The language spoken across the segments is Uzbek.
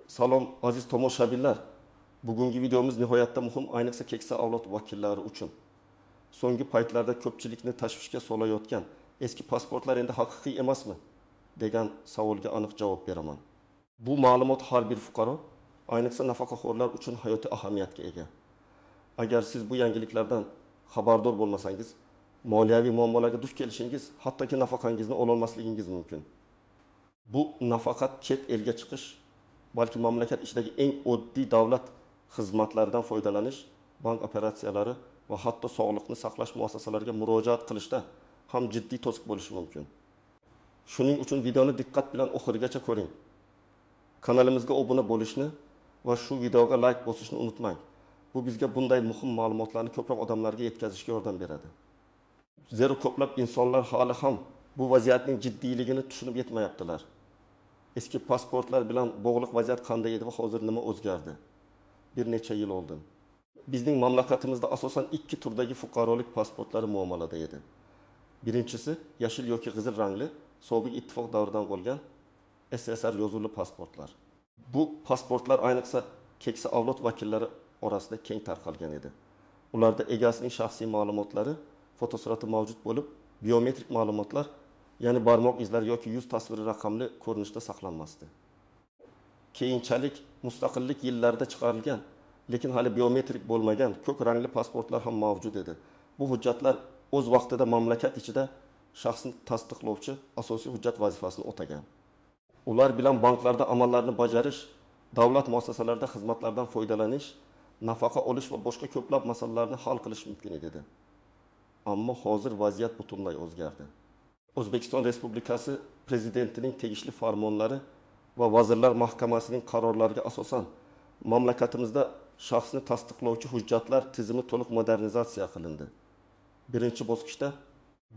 Salom aziz tomoshabinlar. Bugungi videomuz nihoyatda muhim, ayniqsa keksa avlod vakillari uchun. So'nggi paytlarda ko'pchilikni tashvishga solayotgan eski pasportlar endi haqiqiy emasmi degan savolga aniq javob beraman. Bu ma'lumot har bir fuqaro, ayniqsa nafaqaxo'rlar uchun hayotiy ahamiyatga ega. Agar siz bu yangiliklardan xabardor bo'lmasangiz, moliyaviy muammolarga duch kelishingiz, hattoki nafaqangizni ololmasligingiz mumkin. Bu nafaqat chet elga chiqish, balki mamlakat ichidagi eng oddiy davlat xizmatlaridan foydalanish, bank operatsiyalari va hatto sog'liqni saqlash muassasalariga murojaat qilishda ham jiddiy to'siq bo'lishi mumkin. Shuning uchun videoni diqqat bilan oxirigacha ko'ring. Kanalimizga obuna bo'lishni va shu videoga like bosishni unutmang. Bu bizga bunday muhim ma'lumotlarni ko'proq odamlarga yetkazishga yordam beradi. Zero ko'plab insonlar hali ham bu vaziyatning jiddiyligini tushunib yetmayaptilar. Eski pasportlar bilan bog'liq vaziyat qanday edi va hozir nima o'zgardi? Bir necha yil oldin. Bizning mamlakatimizda asosan ikki turdagi fuqarolik pasportlari muomalada edi. Birinchisi yashil yoki qizil rangli, Sobiq ittifoq davridan qolgan SSR yozuvli pasportlar. Bu pasportlar ayniqsa keksa avlod vakillari orasida keng tarqalgan edi. Ularda egasining shaxsiy ma'lumotlari, fotosurati mavjud bo'lib, biometrik ma'lumotlar, ya'ni barmoq izlari yoki yuz tasviri raqamli ko'rinishda saqlanmasdi. Keyinchalik mustaqillik yillarida chiqarilgan, lekin hali biometrik bo'lmagan ko'k rangli pasportlar ham mavjud edi. Bu hujjatlar o'z vaqtida mamlakat ichida shaxsni tasdiqlovchi asosiy hujjat vazifasini o'tagan. Ular bilan banklarda amallarni bajarish, davlat muassasalarida xizmatlardan foydalanish, nafaqa olish va boshqa ko'plab masalalarni hal qilish mumkin edi. Ammo hozir vaziyat butunlay o'zgardi. O'zbekiston Respublikasi prezidentining tegishli farmonlari va Vazirlar Mahkamasining qarorlariga asosan mamlakatimizda shaxsni tasdiqlovchi hujjatlar tizimi to'liq modernizatsiya qilindi. Birinchi bosqichda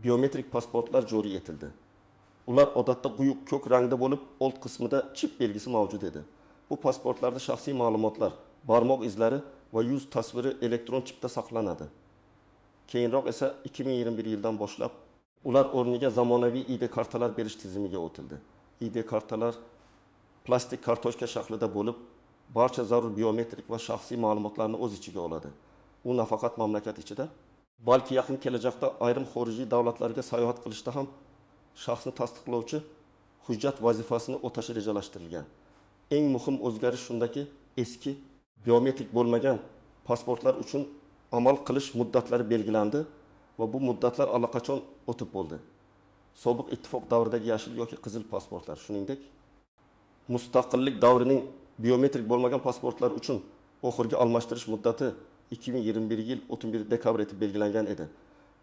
biometrik pasportlar joriy etildi. Ular odatda quyuq ko'k rangda bo'lib, old qismida chip belgisi mavjud edi. Bu pasportlarda shaxsiy ma'lumotlar, barmoq izlari va yuz tasviri elektron chipda saqlanadi. Keyinroq esa 2021 yildan boshlab ular o'rniga zamonaviy ID kartalar berish tizimiga o'tildi. ID kartalar plastik kartochka shaklida bo'lib, barcha zarur biometrik va shaxsiy ma'lumotlarni o'z ichiga oladi. U nafaqat mamlakat ichida, balki yaqin kelajakda ayrim xorijiy davlatlarga sayohat qilishda ham shaxsni tasdiqlovchi hujjat vazifasini o'tashi rejalashtirilgan. Eng muhim o'zgarish shundaki, eski biometrik bo'lmagan pasportlar uchun amal qilish muddatlari belgilandi va bu muddatlar allaqachon o'tib bo'ldi. Sobiq ittifoq davridagi yashil yoki qizil pasportlar, shuningdek, mustaqillik davrining biometrik bo'lmagan pasportlar uchun oxirgi almashtirish muddati 2021 yil 31 dekabr etib belgilangan edi.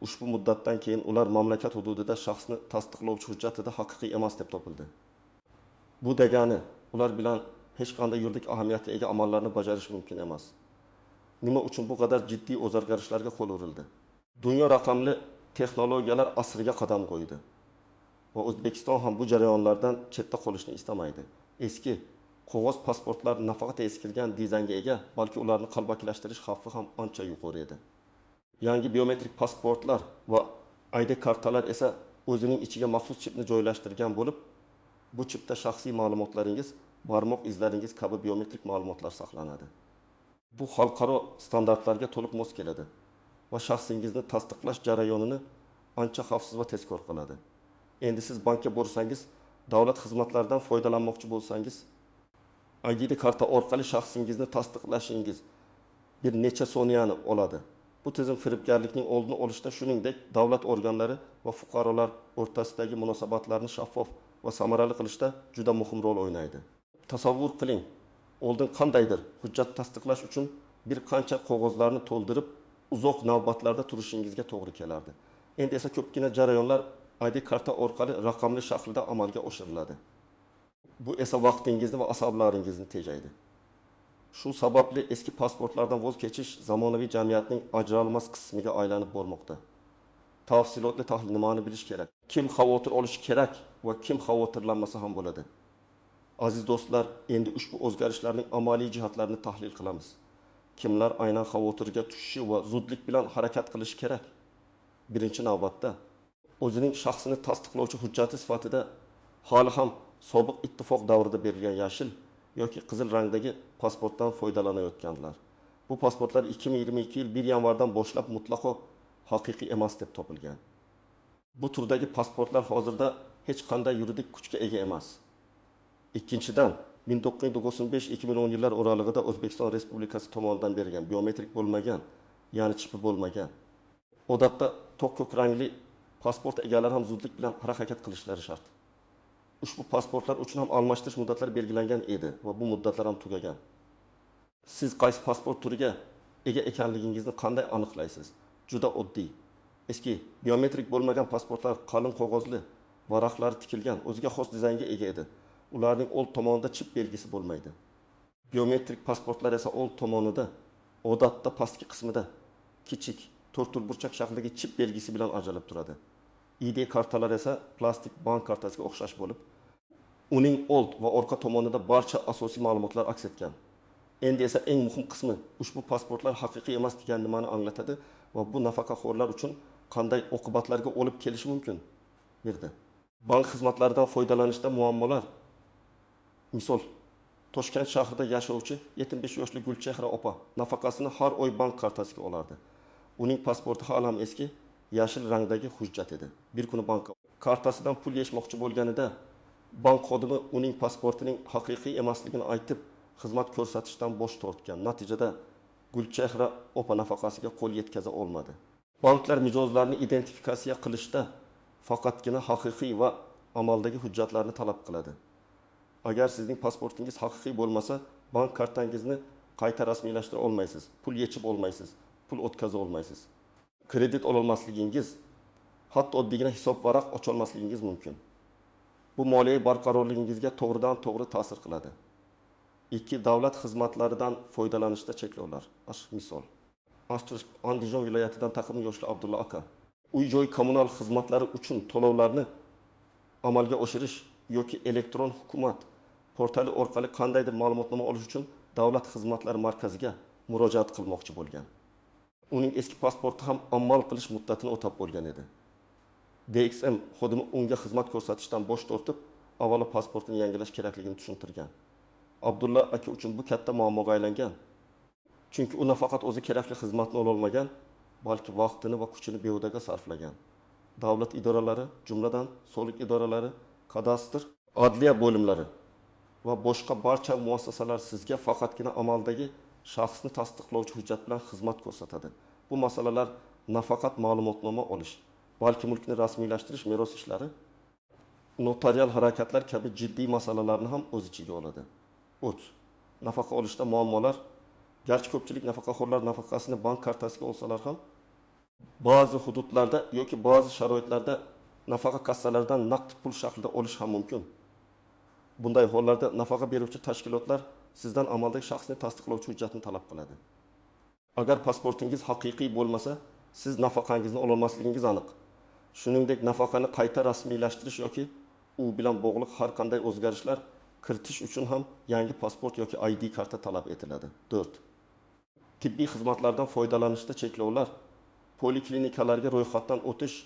Ushbu muddatdan keyin ular mamlakat hududida shaxsni tasdiqlovchi hujjatida haqiqiy emas deb topildi. Bu degani ular bilan hech qanday yuridik ahamiyatga ega amallarni bajarish mumkin emas. Nima uchun bu qadar jiddiy o'zgarishlarga qo'l urildi? Dunyo raqamli texnologiyalar asriga qadam qo'ydi va O'zbekiston ham bu jarayonlardan chetda qolishni istamaydi. Eski qog'oz pasportlar nafaqat eskirgan dizaynga ega, balki ularni qalbakilashtirish xavfi ham ancha yuqori edi. Yangi biometrik pasportlar va ID kartalar esa o'zining ichiga maxsus chipni joylashtirgan bo'lib, bu chipda shaxsiy ma'lumotlaringiz, barmoq izlaringiz kabi biometrik ma'lumotlar saqlanadi. Bu xalqaro standartlarga to'liq mos keladi va shaxsingizni tasdiqlash jarayonini ancha xavfsiz va tezkor qiladi. Endi siz bankka borsangiz, davlat xizmatlaridan foydalanmoqchi bo'lsangiz, ID karta orqali shaxsingizni tasdiqlashingiz bir necha soniyani oladi. Bu tizim firibgarlikning oldini olishda, shuningdek, davlat organlari va fuqarolar o'rtasidagi munosabatlarni shaffof va samarali qilishda juda muhim rol o'ynaydi. Tasavvur qiling, oldin qandaydir hujjat tasdiqlash uchun bir qancha qog'ozlarni to'ldirib, uzoq navbatlarda turishingizga to'g'ri kelardi. Endi esa ko'pgina jarayonlar ID karta orqali raqamli shaklda amalga oshiriladi. Bu esa vaqtingizni va asablaringizni tejaydi. Shu sababli eski pasportlardan voz kechish zamonaviy jamiyatning ajralmas qismiga aylanib bormoqda. Tafsilotli tahlil nimani bilish kerak? Kim xavotir olishi kerak va kim xavotirlanmasa ham bo'ladi? Aziz do'stlar, endi ushbu o'zgarishlarning amaliy jihatlarini tahlil qilamiz. Kimlar aynan xavotirga tushishi va zudlik bilan harakat qilishi kerak? Birinchi navbatda o'zining shaxsini tasdiqlovchi hujjati sifatida hali ham sobiq ittifoq davrida berilgan yashil yoki qizil rangdagi pasportdan foydalanayotganlar. Bu pasportlar 2022 yil 1 yanvardan boshlab mutlaqo haqiqiy emas deb topilgan. Bu turdagi pasportlar hozirda hech qanday yuridik kuchga ega emas. Ikkinchidan, 1995-2010 yillar oralig'ida O'zbekiston Respublikasi tomonidan berilgan biometrik bo'lmagan, ya'ni chipi bo'lmagan. Odatda to'q ko'k rangli pasport egalari ham zudlik bilan harakat qilishlari shart. Ushbu pasportlar uchun ham almashtirish muddatlari belgilangan edi va bu muddatlar ham tugagan. Siz qaysi pasport turiga ega ekanligingizni qanday aniqlaysiz? Juda oddiy. Eski biometrik bo'lmagan pasportlar qalin qog'ozli, varaqlari tikilgan, o'ziga xos dizaynga ega edi. Ularning old tomonida chip belgisi bo'lmaydi. Biometrik pasportlar esa old tomonida, odatda pastki qismida kichik to'rtburchak shaklidagi chip belgisi bilan ajralib turadi. ID kartalar esa plastik bank kartasiga o'xshash bo'lib, uning old va orqa tomonida barcha asosiy ma'lumotlar aks etgan. Endi esa eng muhim qismi ushbu pasportlar haqiqiy emas degan nimani anglatadi va bu nafaqaxo'rlar uchun qanday oqibatlarga olib kelishi mumkin berdi. Bank xizmatlaridan foydalanishda muammolar. Misol, Toshkent shahrida yashovchi 75 yoshli Gulchehra opa nafaqasini har oy bank kartasiga olardi. Uning pasporti ham eski, yashil rangdagi hujjat edi. Bir kuni bank kartasidan pul yechmoqchi bo'lganida bank xodimi uning pasportining haqiqiy emasligini aytib, xizmat ko'rsatishdan bosh tortgan. Natijada Gulchehra opa nafaqasiga qo'l yetkaza olmadi. Banklar mijozlarni identifikatsiya qilishda faqatgina haqiqiy va amaldagi hujjatlarni talab qiladi. Agar sizning pasportingiz haqiqiy bo'lmasa, bank kartangizni qayta rasmiylashtira olmaysiz, pul yechib olmaysiz, pul o'tkaza olmaysiz. Kredit ololmasligingiz, hatto oddiygina hisob varaq ocha olmasligingiz mumkin. Bu moliyaviy barqarorligingizga to'g'ridan-to'g'ri ta'sir qiladi. Ikki, davlat xizmatlaridan foydalanishda cheklovlar. Misol, Andijon viloyatidan taqimli yoshli Abdulla aka uy-joy kommunal xizmatlari uchun to'lovlarni amalga oshirish yoki elektron hukumat portali orqali qandaydir ma'lumotnoma olish uchun davlat xizmatlari markaziga murojaat qilmoqchi bo'lgan. Uning eski pasporti ham amal qilish muddatini o'tab bo'lgan edi. DXM xodimi unga xizmat ko'rsatishdan bosh tortib, avvalo pasportini yangilash kerakligini tushuntirgan. Abdulla aka uchun bu katta muammoga aylangan. Chunki u nafaqat o'zi kerakli xizmatni ola olmagan, balki vaqtini va kuchini behudaga sarflagan. Davlat idoralari, jumladan soliq idoralari, kadastr, adliya bo'limlari va boshqa barcha muassasalar sizga faqatgina amaldagi shaxsni tasdiqlovchi hujjat bilan xizmat ko'rsatadi. Bu masalalar nafaqat ma'lumotnoma olish, balki mulkni rasmiylashtirish, meros ishlari, notarial harakatlar kabi jiddiy masalalarni ham o'z ichiga oladi. Nafaqa olishda muammolar. Garchi ko'pchilik nafaqaxo'rlar nafaqasini bank kartasiga olsalar ham, ba'zi hududlarda yoki ba'zi sharoitlarda nafaqa kassalaridan naqd pul shaklida olish ham mumkin. Bunday hollarda nafaqa beruvchi tashkilotlar sizdan amaldagi shaxsni tasdiqlovchi hujjatni talab qiladi. Agar pasportingiz haqiqiy bo'lmasa, siz nafaqangizni ola olmasligingiz aniq. Shuningdek, nafaqani qayta rasmiylashtirish yoki u bilan bog'liq har qanday o'zgarishlar kiritish uchun ham yangi pasport yoki ID karta talab etiladi. 4. Tibbiy xizmatlardan foydalanishda cheklovlar. Poliklinikalarga ro'yxatdan o'tish,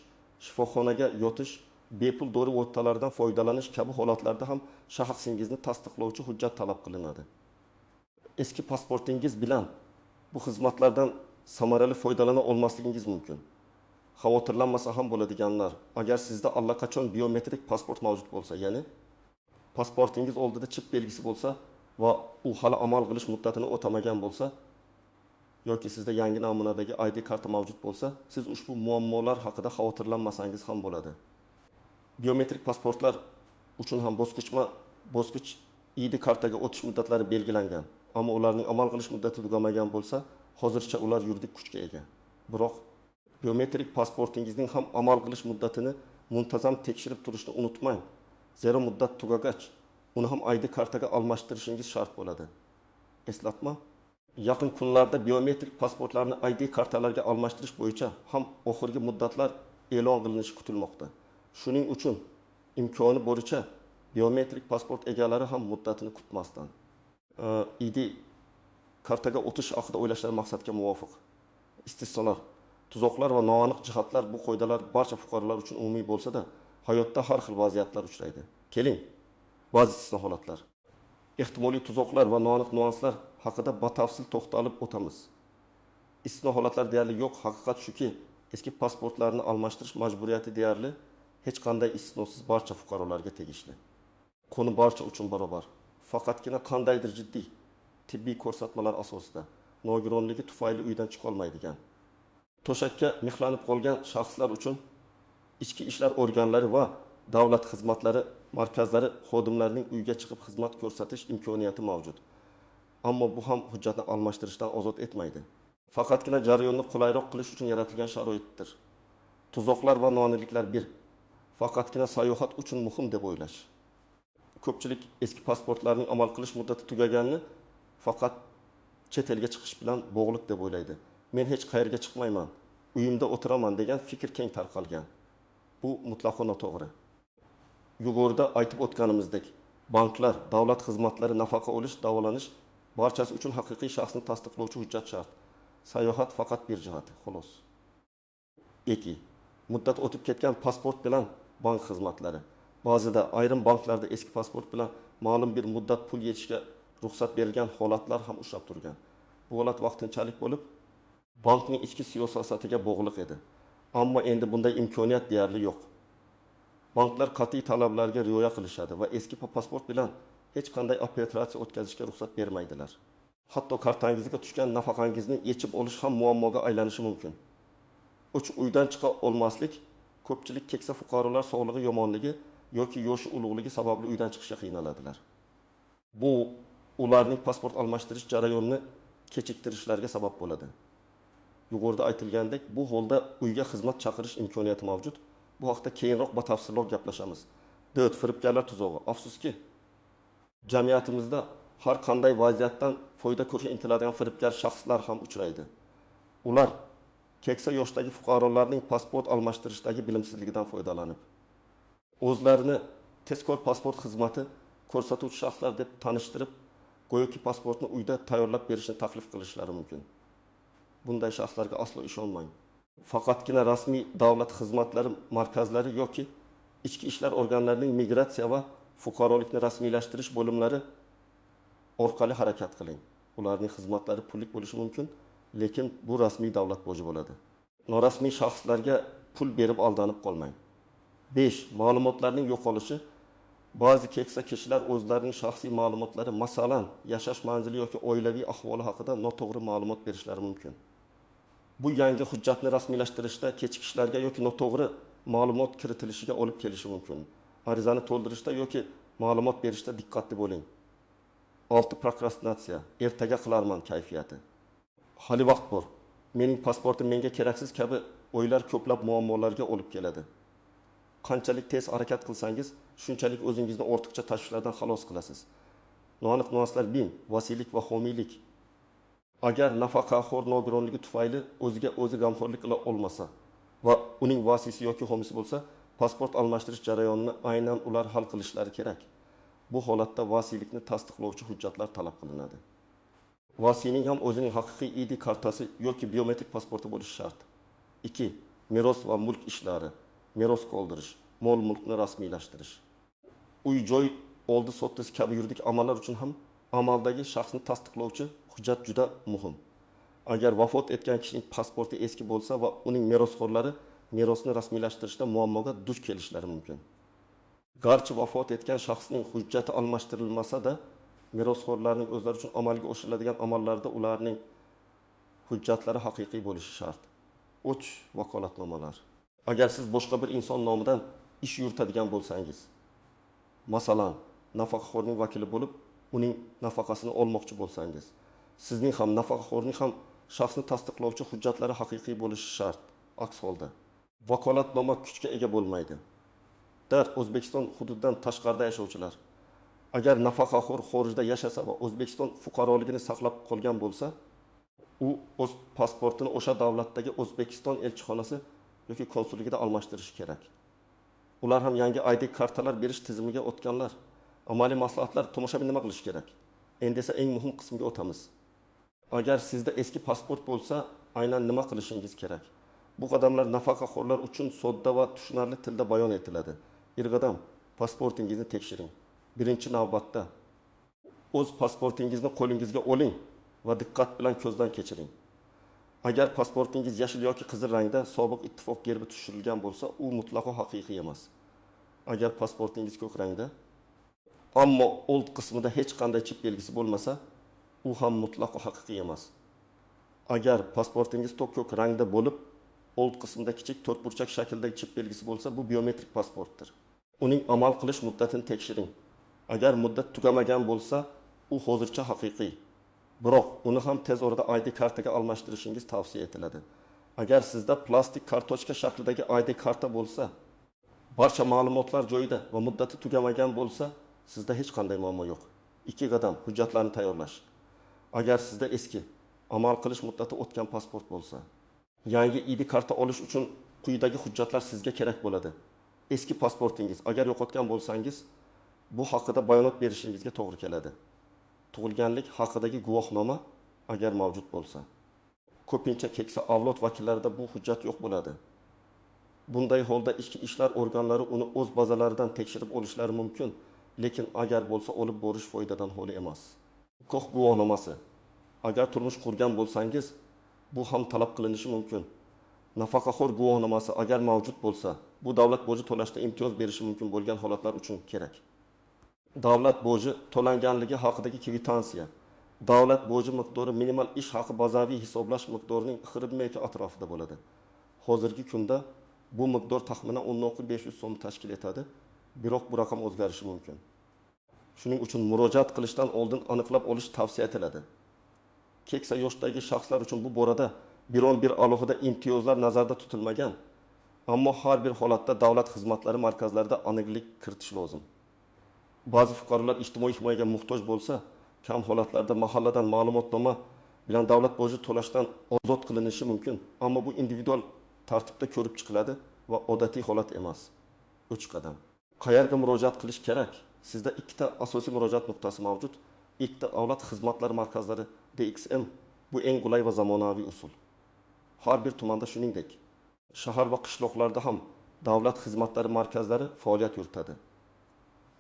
shifoxonaga yotish, bepul dori vositalaridan foydalanish kabi holatlarda ham shaxsingizni tasdiqlovchi hujjat talab qilinadi. Eski pasportingiz bilan bu xizmatlardan samarali foydalana olmasligingiz mumkin. Xavotirlanmasa ham bo'ladiganlar, agar sizda allaqachon biometrik pasport mavjud bo'lsa, ya'ni pasportingiz oldida chip belgisi bo'lsa va u hali amal qilish muddatini o'tamagan bo'lsa, yoki sizda yangi namunadagi ID karta mavjud bo'lsa, siz ushbu muammolar haqida xavotirlanmasangiz ham bo'ladi. Biometrik pasportlar uchun ham bosqich ID kartaga o'tish muddatlari belgilangan, ammo ularning amal qilish muddati tugamagan bo'lsa, hozircha ular yuridik kuchga ega. Biroq biometrik pasportingizning ham amal qilish muddatini muntazam tekshirib turishni unutmang. Zero muddat tugagach, uni ham ID kartaga almashtirishingiz shart bo'ladi. Eslatma: yaqin kunlarda biometrik pasportlarni ID kartalarga almashtirish bo'yicha ham oxirgi muddatlar e'lon qilinishi kutilmoqda. Shuning uchun imkoni boricha biometrik pasport egalari ham muddatini kutmasdan ID kartaga o'tish haqida o'ylashlari maqsadga muvofiq. Istisnolar, tuzoqlar va noaniq jihatlar bu qoidalar barcha fuqarolar uchun umumiy bo'lsa-da, hayotda har xil vaziyatlar uchraydi. Keling, ba'zi istisno holatlar. ehtimoliy tuzoqlar va noaniq nuanslar haqida batafsil to'xtalib o'tamiz. Istisno holatlar deyarli yo'q. Haqiqat shuki, eski pasportlarni almashtirish majburiyati deyarli hech qanday istisnosiz barcha fuqarolarga tegishli. Konu barcha uchun barobar. Faqatgina qandaydir jiddiy tibbiy ko'rsatmalar asosida nogironligi tufayli uydan chiqa olmaydigan, to'shakka mixlanib qolgan shaxslar uchun ichki ishlar organlari va davlat xizmatlari markazlari xodimlarining uyga chiqib xizmat ko'rsatish imkoniyati mavjud. Ammo bu ham hujjatni almashtirishdan ozod etmaydi. Faqatgina jarayonni qulayroq qilish uchun yaratilgan sharoitdir. Tuzoqlar va noaniqliklar 1. Faqatgina sayohat uchun muhim deb o'ylash. Ko'pchilik eski pasportlarning amal qilish muddati tugaganini faqat chet elga chiqish bilan bog'liq deb o'ylaydi. Men hech qayerga chiqmayman, uyimda o'tiraman degan fikr keng tarqalgan. Bu mutlaqo noto'g'ri. Yuqorida aytib o'tganimizdek, banklar, davlat xizmatlari, nafaqa olish, davolanish barchasi uchun haqiqiy shaxsni tasdiqlovchi hujjat shart. Sayohat faqat bir jihati, xolos. 2. Muddat o'tib ketgan pasport bilan bank xizmatlari. Ba'zida ayrim banklarda eski pasport bilan ma'lum bir muddat pul yechishga ruxsat berilgan holatlar ham uchrab turgan. Bu holat vaqtinchalik bo'lib, bankning ichki siyosatiga bog'liq edi. Ammo endi bunday imkoniyat deyarli yo'q. Banklar qat'iy talablarga rioya qilishadi va eski pasport bilan hech qanday operatsiya o'tkazishga ruxsat bermaydilar. Hatto kartangizga tushgan nafaqangizni yechib olish ham muammoga aylanishi mumkin. Uydan chiqa olmaslik ko'pchilik keksa fuqarolar sog'lig'i yomonligi yoki yoshi ulug'ligi sababli uydan chiqishga qiynaladilar. Bu ularning pasport almashtirish jarayonini kechiktirishlarga sabab bo'ladi. Yuqorida aytilgandek, bu holda uyga xizmat chaqirish imkoniyati mavjud. Bu haqda keyinroq batafsilroq gaplashamiz. Firibgarlar tuzog'i. Afsuski, jamiyatimizda har qanday vaziyatdan foyda ko'rishga intiladigan firibgar shaxslar ham uchraydi. Ular keksa yoshdagi fuqarolarning pasport almashtirishdagi bilimsizligidan foydalanib, o'zlarini tezkor pasport xizmati ko'rsatuvchi shaxslar deb tanishtirib, go'yoki pasportni uyda tayyorlab berishni taklif qilishlari mumkin. Bunday shaxslarga aslo ishonmang. Faqatgina rasmiy davlat xizmatlari markazlari yoki ichki ishlar organlarining migratsiya va fuqarolikni rasmiylashtirish bo'limlari orqali harakat qiling. Ularning xizmatlari pullik bo'lishi mumkin, lekin bu rasmiy davlat boji bo'ladi. Norasmiy shaxslarga pul berib aldanib qolmang. 5. Ma'lumotlarning yo'qolishi. Ba'zi keksa kishilar o'zlarining shaxsiy ma'lumotlari, masalan, yashash manzili yoki oilaviy ahvoli haqida noto'g'ri ma'lumot berishlari mumkin. Bu yangi hujjatni rasmiylashtirishda kechikishlarga yoki noto'g'ri ma'lumot kiritilishiga olib kelishi mumkin. Arizani to'ldirishda yoki ma'lumot berishda diqqatli bo'ling. 6. Prokrastinatsiya, ertaga qilarman kayfiyati. Hali vaqt bor. Mening pasportim menga keraksiz kabi o'ylar ko'plab muammolarga olib keladi. Qanchalik tez harakat qilsangiz, shunchalik o'zingizni ortiqcha tashvishlardan xalos qilasiz. Noaniq nuanslar 10. Vasiylik va homiylik. Agar nafaqaxo'r nogironligi tufayli o'ziga o'zi g'amxo'rlik qila olmasa va uning vasiysi yoki homiysi bo'lsa, pasport almashtirish jarayonini aynan ular hal qilishlari kerak. Bu holatda vasiylikni tasdiqlovchi hujjatlar talab qilinadi. Vasiyning ham o'zining haqiqiy ID kartasi yoki biometrik pasporti bo'lishi shart. 2. Meros va mulk ishlari, meros qoldirish, mol-mulkni rasmiylashtirish. Uy-joy oldi sotdisi kabi yuridik amallar uchun ham amaldagi shaxsni tasdiqlovchi hujjat juda muhim. Agar vafot etgan kishining pasporti eski bo'lsa va uning merosxo'rlari merosni rasmiylashtirishda muammoga duch kelishlari mumkin. Garchi vafot etgan shaxsning hujjati almashtirilmasa-da, merosxo'rlarning o'zlari uchun amalga oshiriladigan amallarda ularning hujjatlari haqiqiy bo'lishi shart. 3. Vakolatnomalar. Agar siz boshqa bir inson nomidan ish yuritadigan bo'lsangiz, masalan, nafaqaxo'rning vakili bo'lib, uning nafaqasini olmoqchi bo'lsangiz, sizning ham nafaqaxo'rning ham shaxsni tasdiqlovchi hujjatlari haqiqiy bo'lishi shart. Aks holda vakolatnoma kuchga ega bo'lmaydi. O'zbekiston hududidan tashqarida yashovchilar agar nafaqaxo'r xorijda yashasa va O'zbekiston fuqaroligini saqlab qolgan bo'lsa, u o'z pasportini o'sha davlatdagi O'zbekiston elchixonasi yoki konsulligida almashtirishi kerak. Ular ham yangi ID kartalar berish tizimiga o'tganlar. Amaliy maslahatlar tomoshabin nima qilish kerak? Endi esa eng muhim qismga o'tamiz. Agar sizda eski pasport bo'lsa, aynan nima qilishingiz kerak? Bu qadamlar nafaqaxo'rlar uchun sodda va tushunarli tilda bayon etiladi. Bir qadam pasportingizni tekshiring. Birinchi navbatda o'z pasportingizni qo'lingizga oling va diqqat bilan ko'zdan kechiring. Agar pasportingiz yashil yoki qizil rangda sobiq ittifoq gerbi tushirilgan bo'lsa, u mutlaqo haqiqiy emas. Agar pasportingiz ko'k rangda, ammo old qismida hech qanday chip belgisi bo'lmasa, u ham mutlaqo haqiqiy emas. Agar pasportingiz ko'k rangda bo'lib, old qismida kichik to'rtburchak shakldagi chip belgisi bo'lsa, bu biometrik pasportdir. Uning amal qilish muddatini tekshiring. Agar muddat tugamagan bo'lsa, u hozircha haqiqiy. Biroq uni ham tez orada ID kartaga almashtirishingiz tavsiya etiladi. Agar sizda plastik kartochka shaklidagi ID karta bo'lsa, barcha ma'lumotlar joyida va muddati tugamagan bo'lsa, sizda hech qanday muammo yo'q. 2 qadam hujjatlarni tayyorlash. Agar sizda eski, amal qilish muddati o'tgan pasport bo'lsa, yangi ID karta olish uchun quyidagi hujjatlar sizga kerak bo'ladi. Eski pasportingiz agar yo'qotgan bo'lsangiz, bu haqida bayonot berishingizga to'g'ri keladi. Tug'ilganlik haqidagi guvohnoma agar mavjud bo'lsa. Ko'pincha keksa avlod vakillarida bu hujjat yo'q bo'ladi. Bunday holda ichki ishlar organlari uni o'z bazalaridan tekshirib olishlari mumkin, lekin agar bo'lsa olib borish foydadan xoli emas. Huquq guvohnomasi. Agar turmush qurgan bo'lsangiz, bu ham talab qilinishi mumkin. Nafaqaxo'r guvohnomasi agar mavjud bo'lsa, bu davlat boji to'lashda imtiyoz berishi mumkin bo'lgan holatlar uchun kerak. Davlat boji to'langanligi haqidagi kvitansiya. Davlat boji miqdori minimal ish haqi bazaviy hisoblash miqdorining 1 metr atrofida bo'ladi. Hozirgi kunda bu miqdor taxminan 10.500 so'm tashkil etadi, biroq bu raqam o'zgarishi mumkin. Shuning uchun murojaat qilishdan oldin aniqlab olish tavsiya etiladi. Keksa yoshdagi shaxslar uchun bu borada bir alohida imtiyozlar nazarda tutilmagan, ammo har bir holatda davlat xizmatlari markazlarida aniqlik kiritish lozim. Ba'zi fuqarolar ijtimoiy himoyaga muhtoj bo'lsa, kam holatlarda mahalladan ma'lumotnoma bilan davlat boji to'lashdan ozod qilinishi mumkin, ammo bu individual tartibda ko'rib chiqiladi va odatiy holat emas. 3 qadam. Qayerga murojaat qilish kerak? Sizda 2 ta asosiy murojaat nuqtasi mavjud. Ikkita davlat xizmatlari markazlari DXM bu eng qulay va zamonaviy usul. Har bir tumanda shuningdek, shahar va qishloqlarda ham davlat xizmatlari markazlari faoliyat yuritadi.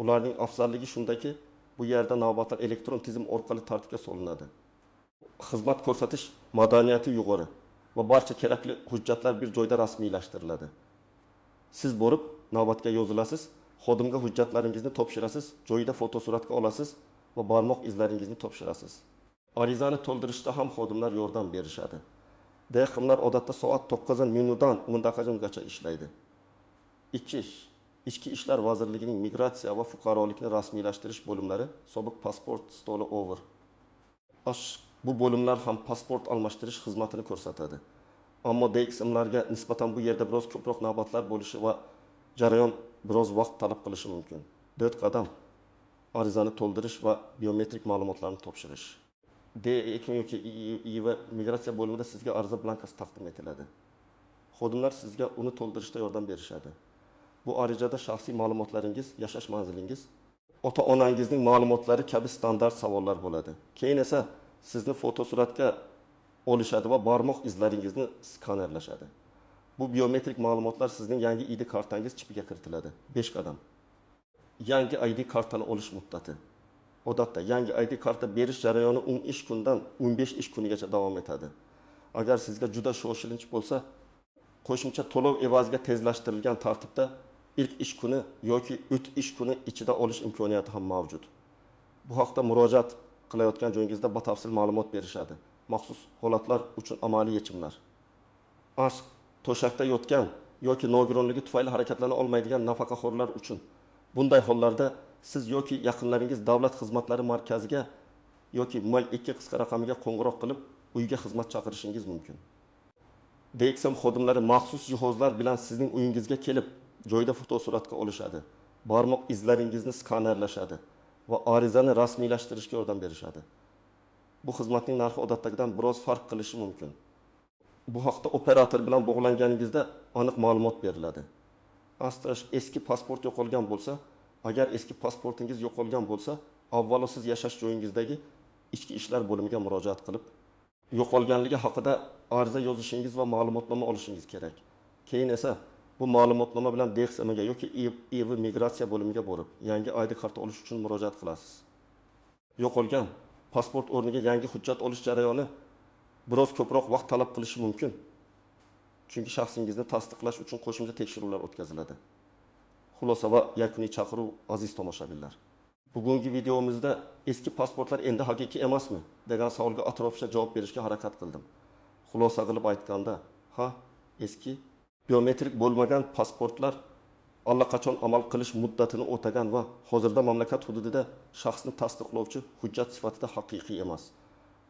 Ularning afzalligi shundaki, bu yerda navbatlar elektron tizim orqali tartibga solinadi. Xizmat ko'rsatish madaniyati yuqori va barcha kerakli hujjatlar bir joyda rasmiylashtiriladi. Siz borib navbatga yozilasiz, xodimga hujjatlaringizni topshirasiz, joyida fotosuratga olasiz va barmoq izlaringizni topshirasiz. Arizani to'ldirishda ham xodimlar yordam berishadi. DXMlar odatda soat 9:00dan 10:00gacha ishlaydi. 2. Ichki ishlar vazirligining migratsiya va fuqarolikni rasmiylashtirish bo'limlari sobiq pasport stoli over. Bu bo'limlar ham pasport almashtirish xizmatini ko'rsatadi. Ammo DXMlarga nisbatan bu yerda biroz ko'proq navbatlar bo'lishi va jarayon biroz vaqt talab qilishi mumkin. 4 qadam. Arizani to'ldirish va biometrik ma'lumotlarni topshirish. D2 yoki IV migratsiya bo'limida sizga ariza blankasi taqdim etiladi. Xodimlar sizga uni to'ldirishda yordam berishadi. Bu arizada shaxsiy ma'lumotlaringiz, yashash manzilingiz, ota-onangizning ma'lumotlari kabi standart savollar bo'ladi. Keyin esa sizni fotosuratga olishadi va barmoq izlaringizni skanerlashadi. Bu biometrik ma'lumotlar sizning yangi ID kartangiz chipiga kiritiladi. 5 qadam. Yangi ID kartani olish muddati. Odatda yangi ID karta berish jarayoni 10 ish kundan 15 ish kunigacha davom etadi. Agar sizga juda shoshilinch bo'lsa, qo'shimcha to'lov evaziga tezlashtirilgan tartibda ilk ish kuni yoki 3 ish kuni ichida olish imkoniyati ham mavjud. Bu haqda murojaat qilayotgan joyingizda batafsil ma'lumot berishadi. Maxsus holatlar uchun amaliy yechimlar. To'shakda yotgan yoki nogironligi tufayli harakatlana olmaydigan nafaqaxo'rlar uchun bunday hollarda siz yoki yaqinlaringiz davlat xizmatlari markaziga yoki 02 qisqa raqamiga qo'ng'iroq qilib, uyga xizmat chaqirishingiz mumkin. DXM xodimlari maxsus jihozlar bilan sizning uyingizga kelib, joyda fotosuratga olishadi. Barmoq izlaringizni skanerlashadi va arizani rasmiylashtirishga yordam berishadi. Bu xizmatning narxi odatdagidan biroz farq qilishi mumkin. Bu haqda operator bilan bog'langaningizda aniq ma'lumot beriladi. Eski pasport yo'qolgan bo'lsa, agar eski pasportingiz yo'qolgan bo'lsa, avvalo siz yashash joyingizdagi ichki ishlar bo'limiga murojaat qilib, yo'qolganligi haqida ariza yozishingiz va ma'lumotnoma olishingiz kerak. Keyin esa bu ma'lumotnoma bilan DXMga yoki IV migratsiya bo'limiga borib, yangi ID karta olish uchun murojaat qilasiz. Yo'qolgan pasport o'rniga yangi hujjat olish jarayoni biroz ko'proq vaqt talab qilishi mumkin. Chunki shaxsingizni tasdiqlash uchun qo'shimcha tekshiruvlar o'tkaziladi. Xulosa va yakuniy chaqiruv aziz tomoshabinlar. Bugungi videomizda eski pasportlar endi haqiqiy emasmi degan savolga atroflicha javob berishga harakat qildim. Xulosa qilib aytganda, ha, eski biometrik bo'lmagan pasportlar allaqachon amal qilish muddatini o'tagan va hozirda mamlakat hududida shaxsni tasdiqlovchi hujjat sifatida haqiqiy emas.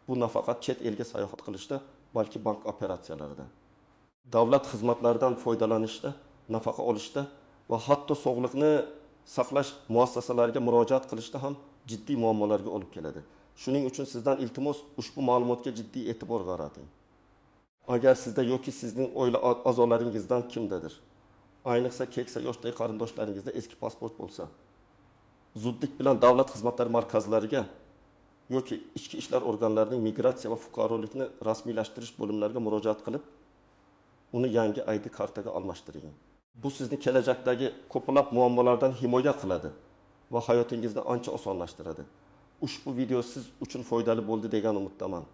Bu nafaqat chet elga sayohat qilishda, balki bank operatsiyalarida, davlat xizmatlaridan foydalanishda, nafaqa olishda va hatto sog'liqni saqlash muassasalariga murojaat qilishda ham jiddiy muammolarga olib keladi. Shuning uchun sizdan iltimos ushbu ma'lumotga jiddiy e'tibor qarating. Agar sizda yoki sizning oila a'zolaringizdan kimdadir, ayniqsa keksa yoshdagi qarindoshlaringizda eski pasport bo'lsa, zudlik bilan davlat xizmatlari markazlariga yoki ichki ishlar organlarining migratsiya va fuqarolikni rasmiylashtirish bo'limlariga murojaat qilib, uni yangi ID kartaga almashtiring. Bu sizni kelajakdagi ko'plab muammolardan himoya qiladi va hayotingizni ancha osonlashtiradi. Ushbu video siz uchun foydali bo'ldi degan umiddaman.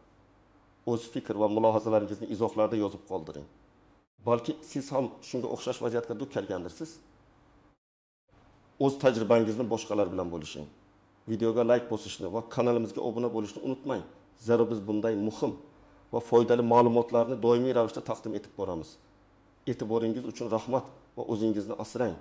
O'z fikr va mulohazalaringizni izohlarda yozib qoldiring. Balki siz ham shunga o'xshash vaziyatga duch kelgandirsiz. O'z tajribangizni boshqalar bilan bo'lishing. Videoga like bosishni va kanalimizga obuna bo'lishni unutmang. Zero biz bunday muhim va foydali ma'lumotlarni doimiy ravishda taqdim etib boramiz. E'tiboringiz uchun rahmat va o'zingizni asrang.